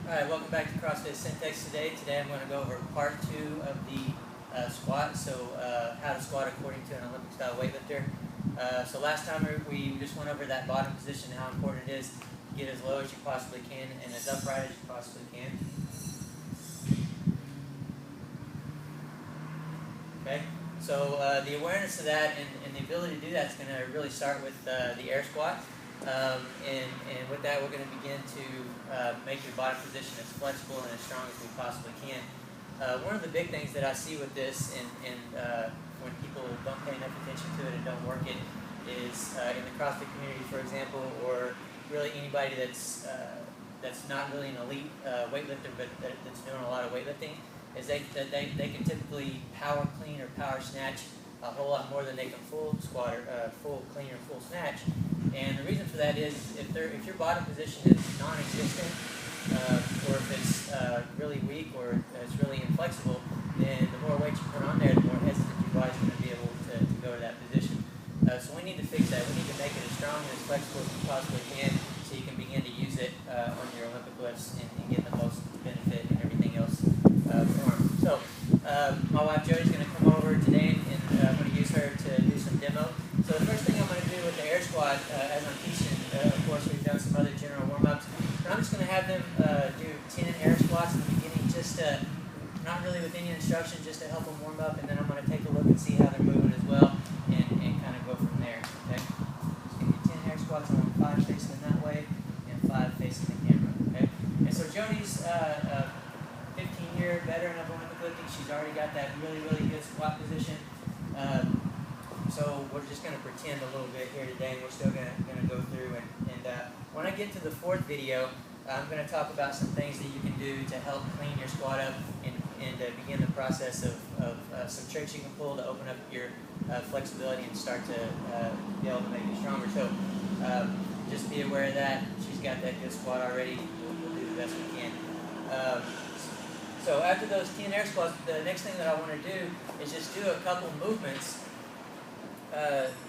Alright, welcome back to CrossFit Syntax today. Today I'm going to go over part 2 of the squat, so how to squat according to an Olympic style weightlifter. So last time we just went over that bottom position, how important it is to get as low as you possibly can and as upright as you possibly can. Okay, so the awareness of that and the ability to do that is going to really start with the air squat. And with that, we're going to begin to make your bottom position as flexible and as strong as we possibly can. One of the big things that I see with this, and when people don't pay enough attention to it and don't work it, is in the CrossFit community, for example, or really anybody that's not really an elite weightlifter, but that's doing a lot of weightlifting, is they can typically power clean or power snatch a whole lot more than they can full squat or full clean or full snatch. And the reason for that is if your bottom position is non-existent, or if it's really weak or it's really inflexible, then the more weight you put on there, the more hesitant your body's going to be able to go to that position. So we need to fix that. We need to make it as strong and as flexible as we possibly can, so you can begin to use it on your Olympic lifts and get the most benefit and everything else for them. So my wife Jody's going to come over today, and I'm going to use her to do some demo. So the first thing I'm going to do with the air squat, as I'm teaching, of course we've done some other general warm-ups, but I'm just going to have them do 10 air squats in the beginning, just not really with any instruction, just to help them warm up, and then I'm going to take a look and see how they're moving as well, and kind of go from there. Okay? Just going to do 10 air squats. I want 5 facing in that way, and 5 facing the camera. Okay? And so Jody's 15-year veteran of Olympic lifting. She's already got that really, really good squat position. So we're just going to pretend a little bit here today, and we're still going to go through. And when I get to the 4th video, I'm going to talk about some things that you can do to help clean your squat up and begin the process of some tricks you can pull to open up your flexibility and start to be able to make it stronger. So just be aware of that. She's got that good squat already. We'll do the best we can. So after those 10 air squats, the next thing that I want to do is just do a couple movements.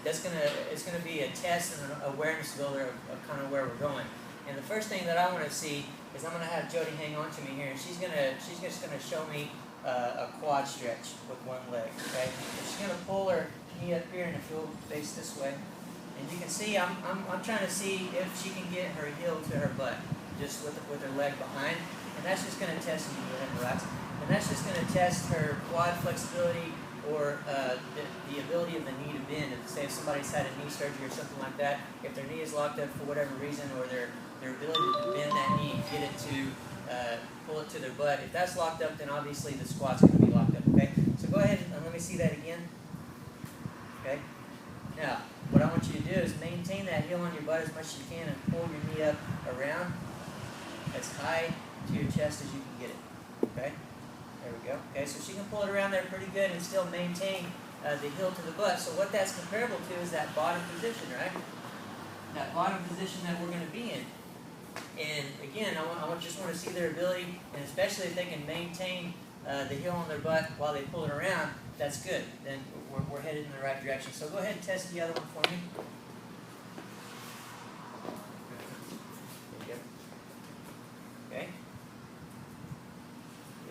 It's gonna be a test and an awareness builder of kind of where we're going. And the first thing that I want to see is I'm gonna have Jody hang on to me here, and she's just gonna show me a quad stretch with one leg. Okay, and she's gonna pull her knee up here, and if you'll face this way, and you can see I'm trying to see if she can get her heel to her butt just with her leg behind, and that's just gonna test me. Go ahead and relax. And that's just gonna test her quad flexibility, or the ability of the knee to bend. Say if somebody's had a knee surgery or something like that, if their knee is locked up for whatever reason, or their ability to bend that knee and get it to pull it to their butt, if that's locked up, then obviously the squat's going to be locked up. Okay, so go ahead and let me see that again. Okay, now what I want you to do is maintain that heel on your butt as much as you can, and pull your knee up around as high to your chest as you can get it. Okay. There we go. Okay, so she can pull it around there pretty good and still maintain the heel to the butt. So what that's comparable to is that bottom position, right? That bottom position that we're going to be in. And again, I just want to see their ability, and especially if they can maintain the heel on their butt while they pull it around, that's good. Then we're headed in the right direction. So go ahead and test the other one for me. There you go. Okay.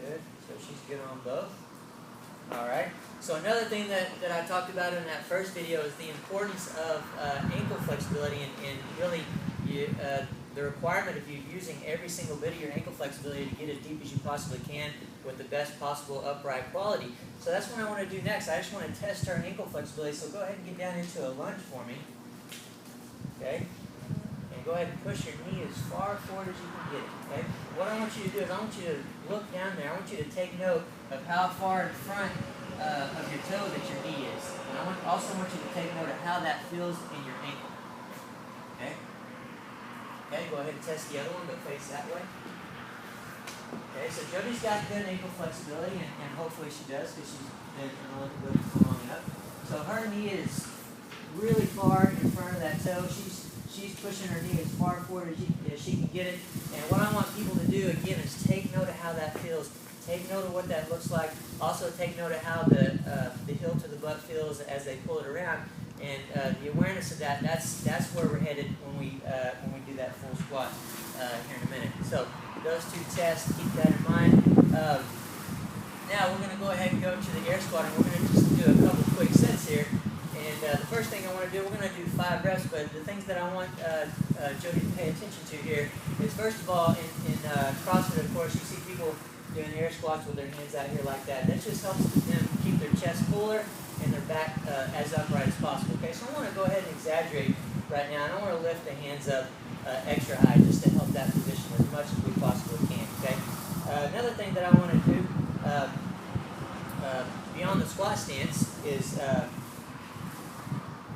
Good. So she's good on both. Alright. So another thing that I talked about in that first video is the importance of ankle flexibility, and really the requirement of you using every single bit of your ankle flexibility to get as deep as you possibly can with the best possible upright quality. So that's what I want to do next. I just want to test her ankle flexibility. So go ahead and get down into a lunge for me. Okay? Go ahead and push your knee as far forward as you can get it. Okay? What I want you to do is I want you to look down there. I want you to take note of how far in front of your toe that your knee is. And I also want you to take note of how that feels in your ankle. Okay? Okay, go ahead and test the other one, but face that way. Okay, so Jody's got good ankle flexibility, and hopefully she does, because she's been an Olympic lifter for long enough. So her knee is really far in front of that toe. She's pushing her knee as far forward as she can get it. And what I want people to do, again, is take note of how that feels. Take note of what that looks like. Also take note of how the heel to the butt feels as they pull it around. And the awareness of that, that's where we're headed when we do that full squat here in a minute. So those two tests, keep that in mind. Now we're going to go ahead and go to the air squat, and we're going to just do a couple quick sets here. And the first thing I want to do, we're going to do 5 reps, but the things that I want Jody to pay attention to here is, first of all, in CrossFit, of course, you see people doing air squats with their hands out here like that. That just helps them keep their chest fuller and their back as upright as possible. Okay, so I want to go ahead and exaggerate right now. I don't want to lift the hands up extra high just to help that position as much as we possibly can. Okay. Another thing that I want to do beyond the squat stance is I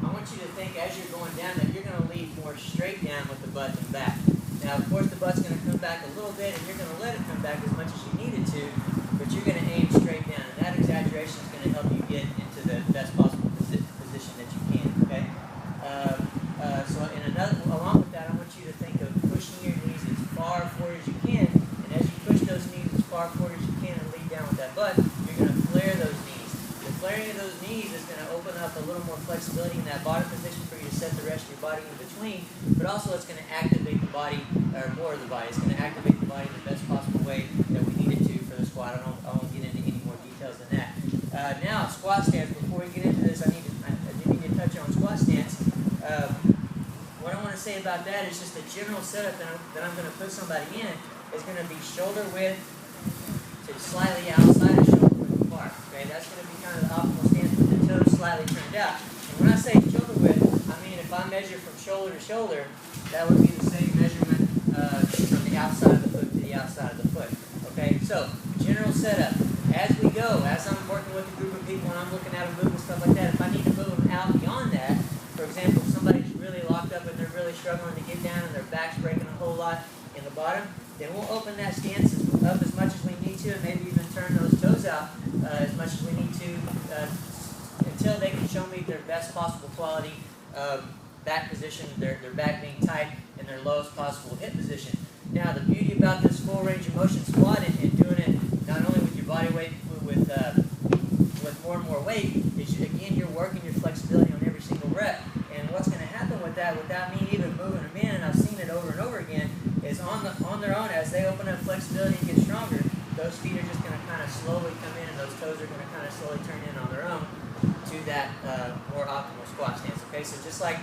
want you to think as you're going down that you're going to lead more straight down with the butt and back. Now, of course, the butt's going to come back a little bit, and you're going to let it come back as much as you need it to, but you're going to aim straight down, and that exaggeration is going to help you get into the best possible position that you can. Okay. Along with that, I want you to think of pushing your knees as far forward as you can, and as you push those knees as far forward as you can and lead down with that butt, you're going to flare those knees. The flaring of those knees is going to open up a little more flexibility in that bottom position for you to set the rest of your body in between, but also it's going to activate the body, or more of the body. It's going to activate the body in the best possible way that we need it to for the squat. I won't get into any more details than that. Now, squat stance. Before we get into this, I do need to touch on squat stance. What I want to say about that is just a general setup that I'm going to put somebody in is going to be shoulder width to slightly outside of shoulder width apart. Okay, that's going to be kind of the optimal stance with the toes slightly turned out. And when I say shoulder width, I mean if I measure from shoulder to shoulder, that would be the same measurement from the outside of the foot to the outside of the foot. Okay, so general setup. As we go, as I'm working with a group of people and I'm looking at them move and stuff like that, if I need to move them out beyond that, for example, if somebody's really locked up and they're really struggling to get down and their back's breaking a whole lot in the bottom, then we'll open that stance up as much as we need to and maybe even turn those toes out as much as we need to until they can show me their best possible quality back position, their back being tight, and their lowest possible hip position. Now, the beauty about this full range of motion squat and doing it not only with your body weight, with more and more weight, is again, you're working your flexibility on every single rep. And what's going to happen with that, without me even moving them in, and I've seen it over and over again, is on their own, as they open up flexibility and get stronger, those feet are just going to kind of slowly come in, and those toes are going to kind of slowly turn in on their own to that more optimal squat stance. Okay, so just like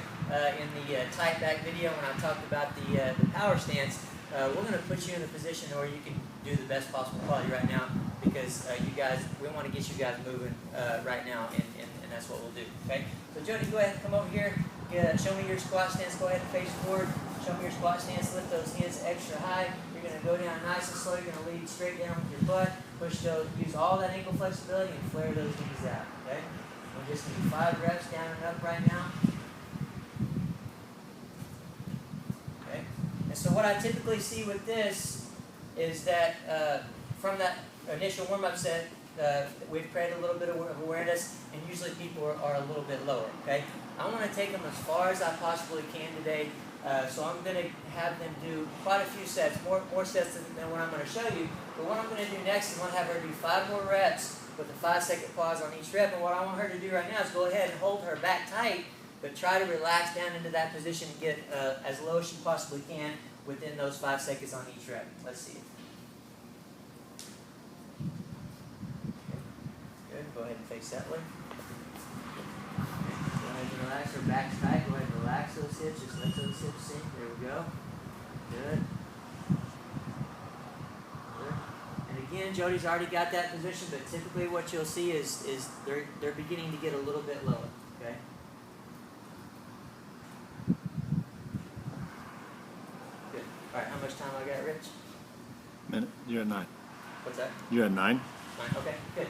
in the tight back video when I talked about the power stance, we're going to put you in a position where you can do the best possible quality right now, because we want to get you guys moving right now, and that's what we'll do. Okay, so Jody, go ahead and come over here. Show me your squat stance. Go ahead and face forward. Show me your squat stance. Lift those hands extra high. You're going to go down nice and slow. You're going to lead straight down with your butt. Push those. Use all that ankle flexibility and flare those knees out. Okay. We'll just do 5 reps down and up right now. Okay. And so what I typically see with this is that from that initial warm-up set, we've created a little bit of awareness, and usually people are a little bit lower. Okay, I want to take them as far as I possibly can today, so I'm going to have them do quite a few sets, more sets than what I'm going to show you. But what I'm going to do next is I'm going to have her do 5 more reps with a 5-second pause on each rep. And what I want her to do right now is go ahead and hold her back tight, but try to relax down into that position and get as low as she possibly can within those 5 seconds on each rep. Let's see. Go ahead and face that way. Go ahead and relax. Her back's tight. Go ahead and relax those hips. Just let those hips sink. There we go. Good. Good. And again, Jody's already got that position, but typically what you'll see is they're beginning to get a little bit lower. Okay. Good. All right. How much time I got, Rich? Minute. You're at 9. What's that? You're at 9. 9. Okay. Good.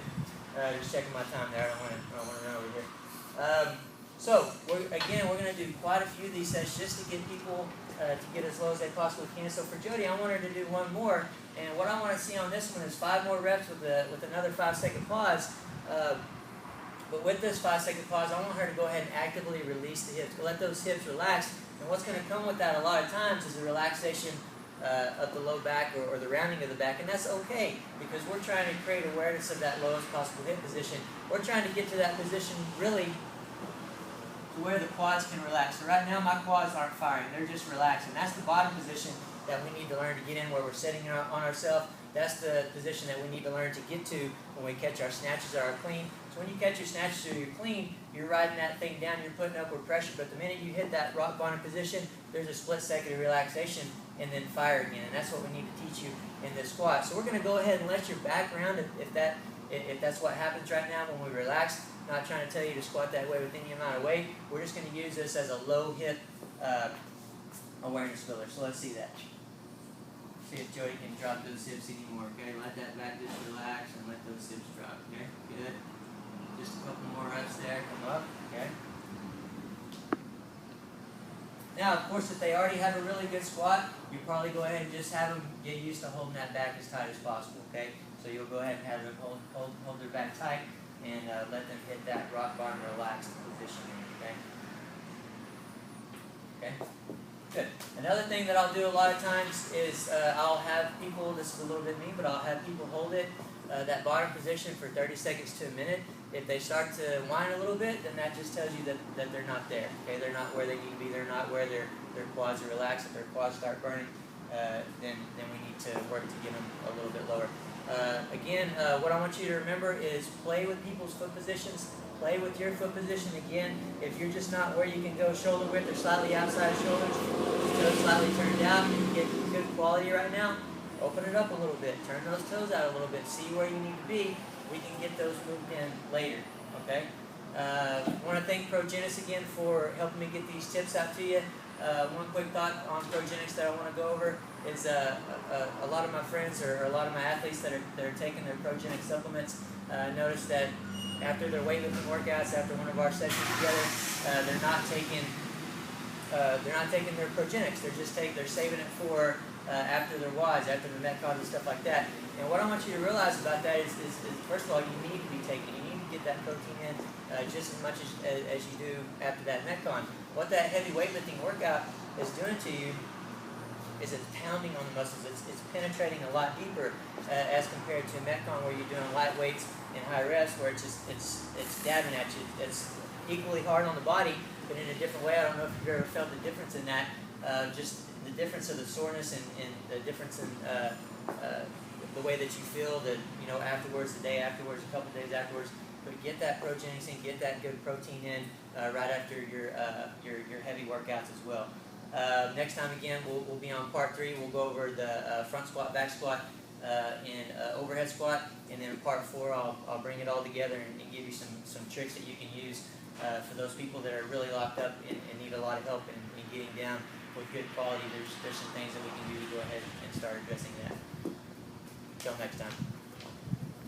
Just checking my time there. I don't want to run over here. So we're going to do quite a few of these sets just to get people to get as low as they possibly can. So for Jody, I want her to do 1 more, and what I want to see on this one is 5 more reps with another 5-second pause. But with this 5-second pause, I want her to go ahead and actively release the hips. Let those hips relax, and what's going to come with that a lot of times is a relaxation of the low back or the rounding of the back, and that's okay, because we're trying to create awareness of that lowest possible hip position. We're trying to get to that position really to where the quads can relax. So right now my quads aren't firing, they're just relaxing. That's the bottom position, that we need to learn to get in where we're sitting on ourselves. That's the position that we need to learn to get to when we catch our snatches or our clean. So when you catch your snatches or your clean, you're riding that thing down, you're putting upward pressure, but the minute you hit that rock bottom position, there's a split second of relaxation and then fire again. And that's what we need to teach you in this squat. So we're going to go ahead and let your back round if that's what happens right now when we relax. Not trying to tell you to squat that way with any amount of weight. We're just going to use this as a low hip awareness builder. So let's see that. See if Jody can drop those hips anymore. Okay, let that back just relax and let those hips drop. Okay, good. Just a couple more reps there. Come up. Okay. Now, of course, if they already have a really good squat, you probably go ahead and just have them get used to holding that back as tight as possible. Okay, so you'll go ahead and have them hold their back tight and let them hit that rock bottom relaxed position. Okay. Okay. Good. Another thing that I'll do a lot of times is I'll have people, this is a little bit mean, but I'll have people hold it, that bottom position for 30 seconds to a minute. If they start to whine a little bit, then that just tells you that they're not there. Okay, they're not where they need to be. They're not where their quads are relaxed. If their quads start burning, then we need to work to get them a little bit lower. Again, what I want you to remember is play with people's foot positions. Play with your foot position again. If you're just not where you can go shoulder width or slightly outside of shoulders, toes slightly turned out, you can get good quality right now. Open it up a little bit. Turn those toes out a little bit. See where you need to be. We can get those moved in later. Okay. I want to thank Progenics again for helping me get these tips out to you. One quick thought on Progenics that I want to go over is a lot of my friends or a lot of my athletes that are taking their Progenics supplements notice that after their weightlifting workouts, after one of our sessions together, they're not taking their Progenics. They're saving it for after their WODs, after the Metcons and stuff like that. And what I want you to realize about that is first of all, you need to be taking. You need to get that protein in just as much as you do after that Metcon. What that heavy weightlifting workout is doing to you is it's pounding on the muscles. It's penetrating a lot deeper as compared to Metcon, where you're doing light weights and high reps, where it's dabbing at you. It's equally hard on the body, but in a different way. I don't know if you've ever felt the difference in that. Just the difference of the soreness and the difference in the way that you feel afterwards, the day afterwards, a couple days afterwards. But get that Progenics in, get that good protein in right after your heavy workouts as well. Next time again, we'll be on part 3. We'll go over the front squat, back squat, and overhead squat, and then in part 4, I'll bring it all together and give you some tricks that you can use for those people that are really locked up and need a lot of help in getting down with good quality. There's some things that we can do to go ahead and start addressing that. Until next time.